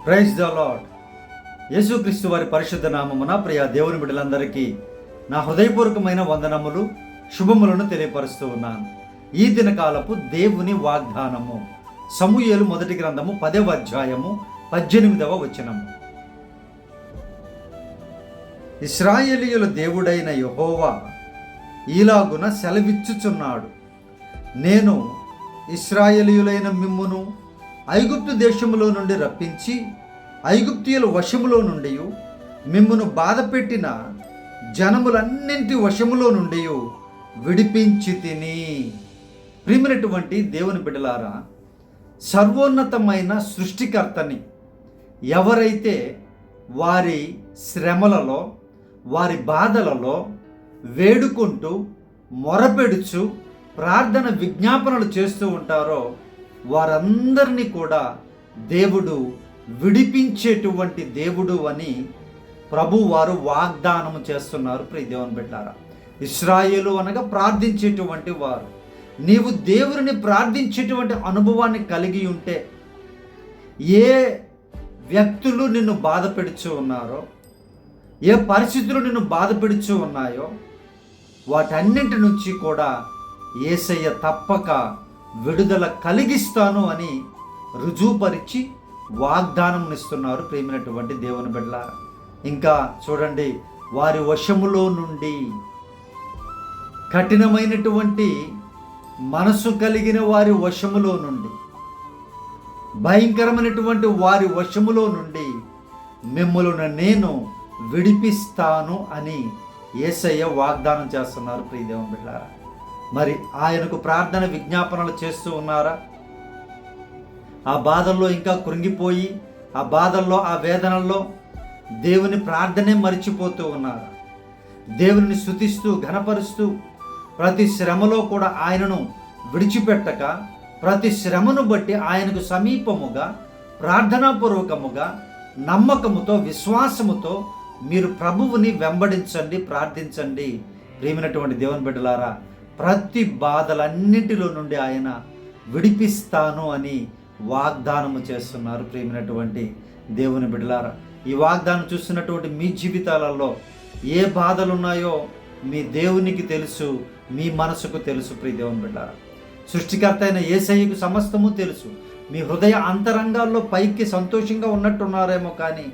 Praise the lord. యేసుక్రీస్తు వారి పరిశుద్ధ నామమున ప్రియ దేవుని బిడ్డలందరికీ నా హృదయపూర్వకమైన వందనములు, శుభములను తెలియపరుస్తూ ఉన్నాను. ఈ దినకాలపు దేవుని వాగ్దానము సమూయేలు మొదటి గ్రంథము 10వ అధ్యాయము 18వ వచనము. ఇశ్రాయేలీయుల దేవుడైన యెహోవా ఈలాగున సెలవిచ్చుచున్నాడు, నేను ఇశ్రాయేలీయులైన మిమ్మును ఐగుప్తు దేశములో నుండి రప్పించి ఐగుప్తీయుల వశములో నుండి మిమ్మును బాధపెట్టిన జనములన్నింటి వశములో నుండి విడిపించి తిని. ప్రియమైనటువంటి దేవుని బిడ్డలారా, సర్వోన్నతమైన సృష్టికర్తని ఎవరైతే వారి శ్రమలలో, వారి బాధలలో వేడుకుంటూ మొరపెడుచు ప్రార్థన విజ్ఞాపనలు చేస్తూ ఉంటారో వారందరినీ కూడా దేవుడు విడిపించేటువంటి దేవుడు అని ప్రభు వారు వాగ్దానము చేస్తున్నారు. ప్రియ దేవుని బిడ్డలారా, ఇశ్రాయేలు అనగా ప్రార్థించేటువంటి వారు. నీవు దేవుని ప్రార్థించేటువంటి అనుభవాన్ని కలిగి ఉంటే, ఏ వ్యక్తులు నిన్ను బాధ పెడుచు ఉన్నారో, ఏ పరిస్థితులు నిన్ను బాధ పెడుచు ఉన్నాయో వాటన్నింటి నుంచి కూడా యేసయ్య తప్పక విడుదల కలిగిస్తాను అని రుజువుపరిచి వాగ్దానం ఇస్తున్నారు. ప్రియమైనటువంటి దేవుని బిడ్డలారా, ఇంకా చూడండి, వారి వశములో నుండి, కఠినమైనటువంటి మనసు కలిగిన వారి వశములో నుండి, భయంకరమైనటువంటి వారి వశములో నుండి మిమ్మల్ని నేను విడిపిస్తాను అని యేసయ్య వాగ్దానం చేస్తున్నారు. ప్రియ దేవుని బిడ్డలారా, మరి ఆయనకు ప్రార్థన విజ్ఞాపనలు చేస్తూ ఉన్నారా? ఆ బాధల్లో ఇంకా కృంగిపోయి, ఆ బాధల్లో, ఆ వేదనల్లో దేవుని ప్రార్థనే మరిచిపోతూ ఉన్నారా? దేవుని స్తుతిస్తూ ఘనపరుస్తూ ప్రతి శ్రమలో కూడా ఆయనను విడిచిపెట్టక, ప్రతి శ్రమను బట్టి ఆయనకు సమీపముగా, ప్రార్థనాపూర్వకముగా, నమ్మకముతో, విశ్వాసముతో మీరు ప్రభువుని వెంబడించండి, ప్రార్థించండి. ప్రియమైనటువంటి దేవుని బిడ్డలారా, ప్రతి బాధలన్నింటిలో నుండి ఆయన విడిపిస్తాను అని వాగ్దానము చేస్తున్నారు. ప్రియమైనటువంటి దేవుని బిడ్డలారా, ఈ వాగ్దానం చూస్తున్నటువంటి మీ జీవితాలలో ఏ బాధలు ఉన్నాయో మీ దేవునికి తెలుసు, మీ మనసుకు తెలుసు. ప్రియ దేవుని బిడ్డలారా, సృష్టికర్త అయిన యేసయ్యకు సమస్తము తెలుసు. మీ హృదయ అంతరంగాల్లో పైకి సంతోషంగా ఉన్నట్టున్నారేమో, కానీ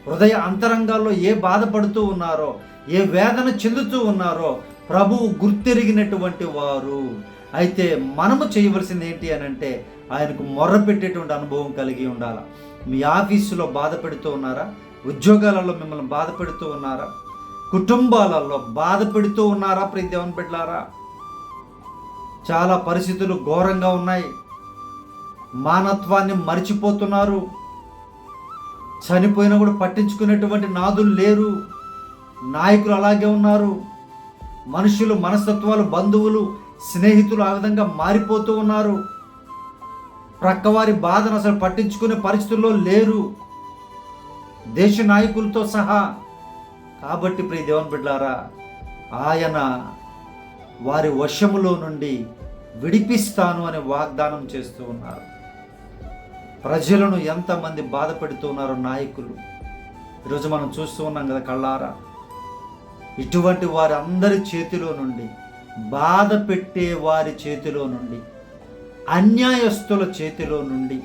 హృదయ అంతరంగాల్లో ఏ బాధపడుతూ ఉన్నారో, ఏ వేదన చెందుతూ ఉన్నారో ప్రభువు గుర్తెరిగినటువంటి వారు. అయితే మనము చేయవలసింది ఏంటి అని అంటే, ఆయనకు మొర్ర పెట్టేటువంటి అనుభవం కలిగి ఉండాలి. మీ ఆఫీసులో బాధ పెడుతూ ఉన్నారా? ఉద్యోగాలలో మిమ్మల్ని బాధ పెడుతూ ఉన్నారా? కుటుంబాలలో బాధ పెడుతూ ఉన్నారా? ప్రియ దేవుని బిడ్డలారా, చాలా పరిస్థితులు ఘోరంగా ఉన్నాయి. మానవత్వాన్ని మరిచిపోతున్నారు. చనిపోయినా కూడా పట్టించుకునేటువంటి నాదులు లేరు. నాయకులు అలాగే ఉన్నారు. మనుషులు, మనస్తత్వాలు, బంధువులు, స్నేహితులు ఆ విధంగా మారిపోతూ ఉన్నారు. ప్రక్కవారి బాధను అసలు పట్టించుకునే పరిస్థితుల్లో లేరు, దేశ నాయకులతో సహా. కాబట్టి ప్రియ దేవుని బిడ్డలారా, ఆయన వారి వశములో నుండి విడిపిస్తాను అని వాగ్దానం చేస్తూ ఉన్నారు. ప్రజలను ఎంతమంది బాధ పెడుతూ ఉన్నారో నాయకులు. ఈరోజు మనం చూస్తూ ఉన్నాం కదా కళ్ళారా. ఇటువంటి వారి అందరి చేతిలో నుండి, బాధ పెట్టే వారి చేతిలో నుండి, అన్యాయస్తుల చేతిలో నుండి,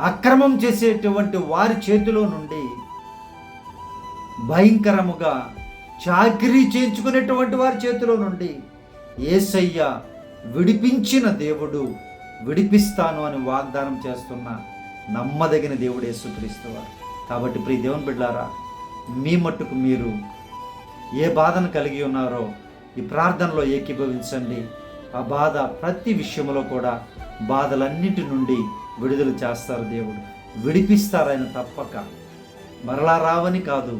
అక్రమం చేసేటువంటి వారి చేతిలో నుండి, భయంకరముగా చాకిరీ చేయించుకునేటువంటి వారి చేతిలో నుండి యేసయ్య విడిపించిన దేవుడు, విడిపిస్తాను అని వాగ్దానం చేస్తున్న నమ్మదగిన దేవుడు యేసుక్రీస్తు వారు. కాబట్టి ప్రియ దేవుని బిడ్డలారా, మీ మట్టుకు మీరు ఏ బాధను కలిగి ఉన్నారో ఈ ప్రార్థనలో ఏకీభవించండి. ఆ బాధ ప్రతి విషయంలో కూడా బాధలన్నిటి నుండి విడుదల చేస్తారు దేవుడు, విడిపిస్తారు ఆయన తప్పక. మరలా రావని కాదు,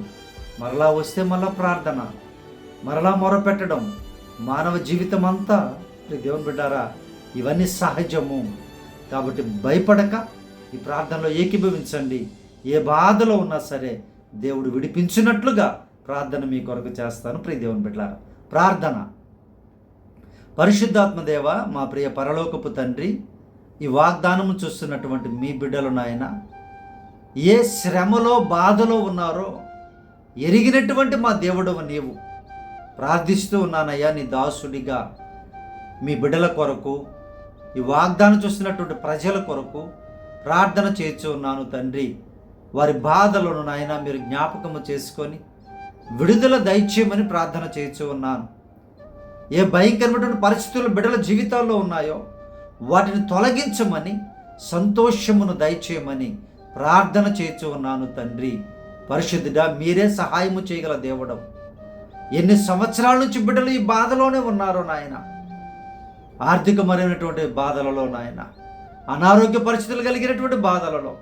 మరలా వస్తే మళ్ళా ప్రార్థన, మరలా మొరపెట్టడం మానవ జీవితం అంతా. దేవుని బిడ్డారా, ఇవన్నీ సహజము. కాబట్టి భయపడక ఈ ప్రార్థనలో ఏకీభవించండి. ఏ బాధలో ఉన్నా సరే దేవుడు విడిపించినట్లుగా ప్రార్థన మీ కొరకు చేస్తాను. ప్రియ దేవుని బిడ్డలారా, ప్రార్థన. పరిశుద్ధాత్మ దేవ, మా ప్రియ పరలోకపు తండ్రి, ఈ వాగ్దానము చూస్తున్నటువంటి మీ బిడ్డలు నాయన, ఏ శ్రమలో బాధలో ఉన్నారో ఎరిగినటువంటి మా దేవుడవు నీవు. ప్రార్థిస్తూ ఉన్నానయ్యా నీ దాసుడిగా మీ బిడ్డల కొరకు, ఈ వాగ్దానం చూస్తున్నటువంటి ప్రజల కొరకు ప్రార్థన చేస్తూ ఉన్నాను తండ్రి. వారి బాధలను నాయన మీరు జ్ఞాపకము చేసుకొని విడుదల దయచేయమని ప్రార్థన చేస్తూ ఉన్నాను. ఏ భయంకరమైనటువంటి పరిస్థితులు బిడ్డల జీవితాల్లో ఉన్నాయో వాటిని తొలగించమని, సంతోషమును దయచేయమని ప్రార్థన చేస్తూ ఉన్నాను తండ్రి. పరిశుద్ధుడా, మీరే సహాయము చేయగల దేవుడం. ఎన్ని సంవత్సరాల నుంచి బిడ్డలు ఈ బాధలోనే ఉన్నారో నాయన, ఆర్థికమైనటువంటి బాధలలో నాయన, అనారోగ్య పరిస్థితులు కలిగినటువంటి బాధలలో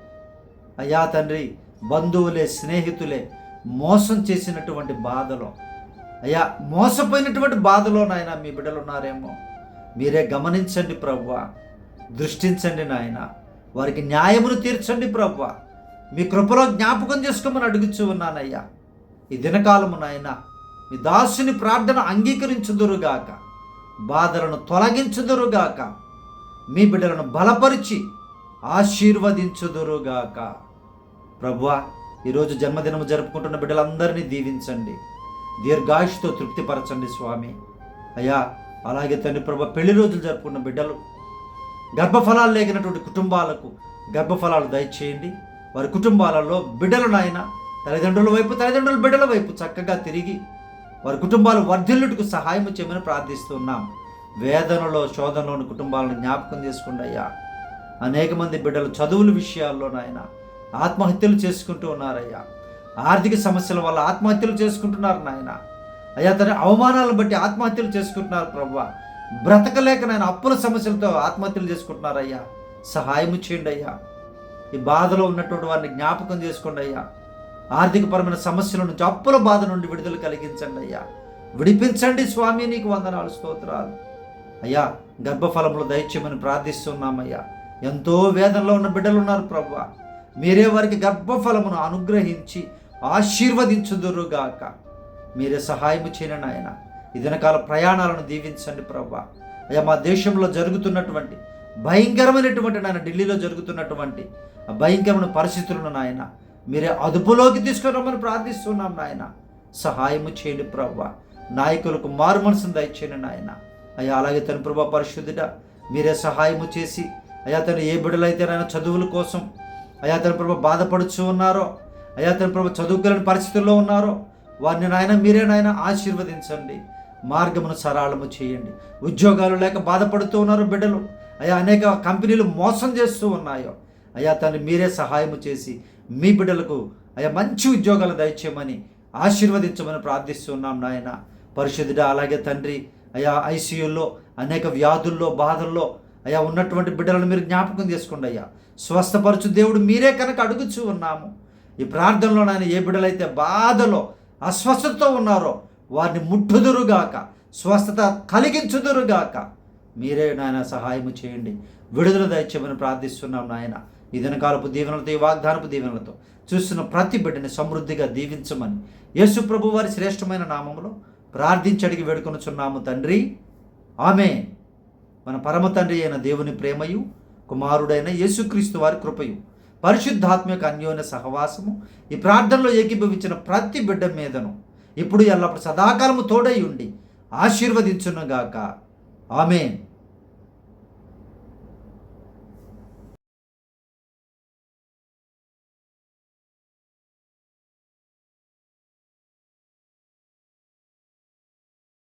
అయ్యా తండ్రి, బంధువులే స్నేహితులే మోసం చేసినటువంటి బాధలో అయ్యా, మోసపోయినటువంటి బాధలో నాయన మీ బిడ్డలు ఉన్నారేమో మీరే గమనించండి ప్రభువా, దృష్టించండి నాయన, వారికి న్యాయమును తీర్చండి ప్రభువా. మీ కృపలో జ్ఞాపకం చేసుకోమని అడుగుచూ ఉన్నానయ్యా. ఈ దినకాలము నాయన మీ దాసుని ప్రార్థన అంగీకరించుదురుగాక, బాధలను తొలగించుదురుగాక, మీ బిడ్డలను బలపరిచి ఆశీర్వదించుదురుగాక. ప్రభువా, ఈరోజు జన్మదినము జరుపుకుంటున్న బిడ్డలందరినీ దీవించండి, దీర్ఘాయుషుతో తృప్తిపరచండి స్వామి. అయ్యా అలాగే తండ్రి ప్రభు, పెళ్లి రోజులు జరుపుకున్న బిడ్డలు, గర్భఫలాలు లేగినటువంటి కుటుంబాలకు గర్భఫలాలు దయచేయండి. వారి కుటుంబాలలో బిడ్డలు నాయన తల్లిదండ్రుల వైపు, తల్లిదండ్రుల బిడ్డల వైపు చక్కగా తిరిగి వారి కుటుంబాలు వర్ధిల్లుటకు సహాయం చేయమని ప్రార్థిస్తున్నాం. వేదనలో శోధనలోని కుటుంబాలను జ్ఞాపకం చేసుకోండి అయ్యా. అనేక మంది బిడ్డలు చదువుల విషయాల్లో నాయన ఆత్మహత్యలు చేసుకుంటూ ఉన్నారయ్యా. ఆర్థిక సమస్యల వల్ల ఆత్మహత్యలు చేసుకుంటున్నారు నాయన. అయ్యా తన అవమానాలను బట్టి ఆత్మహత్యలు చేసుకుంటున్నారు ప్రభువా. బ్రతకలేక నాయన అప్పుల సమస్యలతో ఆత్మహత్యలు చేసుకుంటున్నారయ్యా. సహాయం చేయండి అయ్యా. ఈ బాధలో ఉన్నటువంటి వారిని జ్ఞాపకం చేసుకోండి అయ్యా. ఆర్థికపరమైన సమస్యల నుంచి, అప్పుల బాధ నుండి విడుదల కలిగించండి అయ్యా. విడిపించండి స్వామి, నీకు వందనాలు, స్తోత్రాలు అయ్యా. గర్భఫలములు దయచేయమని ప్రార్థిస్తున్నామయ్యా. ఎంతో వేదనలో ఉన్న బిడ్డలు ఉన్నారు ప్రభువా, మీరే వారికి గర్భఫలమును అనుగ్రహించి ఆశీర్వదించుదురుగాక. మీరే సహాయము చేయను ఆయన. ఈ దినకాల ప్రయాణాలను దీవించండి ప్రభువా. అయ్యా మా దేశంలో జరుగుతున్నటువంటి భయంకరమైనటువంటి నాయన, ఢిల్లీలో జరుగుతున్నటువంటి భయంకరమైన పరిస్థితులను నాయన మీరే అదుపులోకి తీసుకురమ్మని ప్రార్థిస్తున్నాం నాయన. సహాయము చేయండి ప్రభువా. నాయకులకు మారు మనసును దయచేయండి నాయన. అయ్యా అలాగే తన ప్రభువా పరిశుద్ధుడా, మీరే సహాయము చేసి అయ్యా తను ఏ బిడ్డలైతే నాయన చదువుల కోసం అయ్యా తన ప్రభువా బాధపడుచు ఉన్నారో, అయ్యా తన ప్రభువా చదువుకోలేని పరిస్థితుల్లో ఉన్నారో వారిని నాయన మీరే నాయన ఆశీర్వదించండి. మార్గమును సరళము చేయండి. ఉద్యోగాలు లేక బాధపడుతూ ఉన్నారు బిడ్డలు, అయ్యా అనేక కంపెనీలు మోసం చేస్తూ ఉన్నాయో అయ్యా తను మీరే సహాయము చేసి మీ బిడ్డలకు అయ్యా మంచి ఉద్యోగాలు దయచేయమని ఆశీర్వదించమని ప్రార్థిస్తున్నాం నాయన. పరిశుద్ధుడా అలాగే తండ్రి అయ్యా ఐసీయూల్లో అనేక వ్యాధుల్లో బాధల్లో అయ్యా ఉన్నటువంటి బిడ్డలను మీరు జ్ఞాపకం చేసుకోండి అయ్యా. స్వస్థపరచు దేవుడు మీరే కనుక అడుగుచూ ఉన్నాము. ఈ ప్రార్థనలో నాయన ఏ బిడ్డలైతే బాధలో అస్వస్థతతో ఉన్నారో వారిని ముట్టుదురుగాక, స్వస్థత కలిగించుదురుగాక. మీరే నాయన సహాయము చేయండి, విడుదల దయచేయమని ప్రార్థిస్తున్నాం నాయన. ఈ దినకాలపు దీవెనలతో, ఈ వాగ్దానపు దీవెనలతో చూస్తున్న ప్రతి బిడ్డని సమృద్ధిగా దీవించమని యేసు ప్రభు వారి శ్రేష్టమైన నామములో ప్రార్థించి అడిగి వేడుకొనుచున్నాము తండ్రి, ఆమేన్. మన పరమ తండ్రి అయిన దేవుని ప్రేమయు, కుమారుడైన యేసుక్రీస్తు వారి కృపయు, పరిశుద్ధాత్మక అన్యోన్య సహవాసము ఈ ప్రార్థనలో ఏకీభవించిన ప్రతి బిడ్డ మీదను ఇప్పుడు ఎల్లప్పుడు సదాకాలము తోడై ఉండి ఆశీర్వదించునుగాక. ఆమేన్.